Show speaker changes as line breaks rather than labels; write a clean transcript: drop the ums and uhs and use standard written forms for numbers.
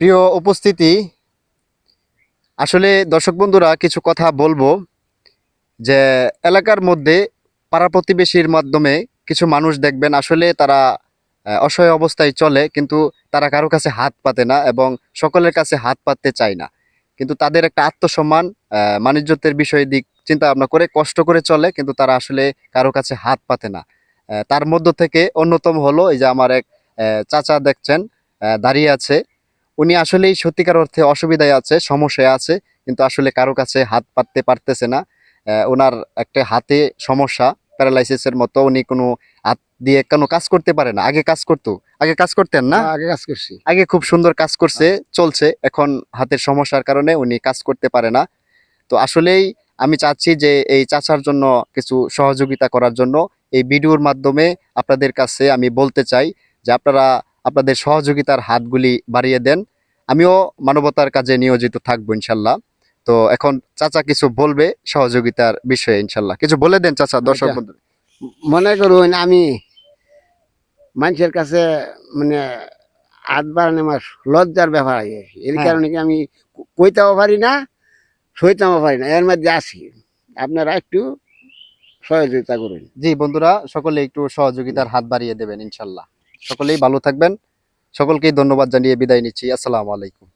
প্রিয় উপস্থিতি, আসলে দর্শক বন্ধুরা কিছু কথা বলবো যে এলাকার মধ্যে পাড়া প্রতিবেশীর মাধ্যমে কিছু মানুষ দেখবেন আসলে তারা অসহায় অবস্থায় চলে, কিন্তু তারা কারো কাছে হাত পাতে না এবং সকলের কাছে হাত পাততে চায় না। কিন্তু তাদের একটা আত্মসম্মান, মানিজ্যতের বিষয় দিক চিন্তা ভাবনা করে কষ্ট করে চলে, কিন্তু তারা আসলে কারো কাছে হাত পাতে না। তার মধ্য থেকে অন্যতম হলো এই যে আমার এক চাচা দেখছেন দাঁড়িয়ে আছে। উনি আসলেই সত্যিকার অর্থে অসুবিধায় আছে, সমস্যায় আছে, কিন্তু আসলে কারো কাছে হাত পাততে পারতেছে না। ওনার একটা হাতে সমস্যা, প্যারালাইসিসের মতো। উনি কোনো হাত দিয়ে কোনো কাজ করতে পারে না। আগে কাজ করতো, আগে কাজ করতেন না?
আগে কাজ করছি।
আগে খুব সুন্দর কাজ করছে, চলছে। এখন হাতের সমস্যার কারণে উনি কাজ করতে পারে না। তো আসলেই আমি চাচ্ছি যে এই চাচার জন্য কিছু সহযোগিতা করার জন্য এই ভিডিওর মাধ্যমে আপনাদের কাছে আমি বলতে চাই যে আপনারা আপনাদের সহযোগিতার হাতগুলি বাড়িয়ে দেন। আমিও মানবতার কাজে নিয়োজিত থাকবো ইনশাল্লাহ। তো এখন চাচা কিছু বলবে সহযোগিতার বিষয়ে, ইনশাল্লাহ কিছু বলে দেন চাচা দর্শক
আচ্ছা,
বন্ধু।
মনে করুন আমি মানুষের কাছে মানে হাত বাড়ানো আমার লজ্জার ব্যাপার আছে, এর
হ্যাঁ,
কারণে কি আমি কইতেও পারি না, সইতেও পারি না, এর মধ্যে আছি। আপনারা একটু সহযোগিতা করুন।
জি বন্ধুরা, সকলে একটু সহযোগিতার হাত বাড়িয়ে দেবেন ইনশাল্লাহ। সকলেই ভালো থাকবেন। সকলকেই ধন্যবাদ জানিয়ে বিদায় নিচ্ছি। আসসালামু আলাইকুম।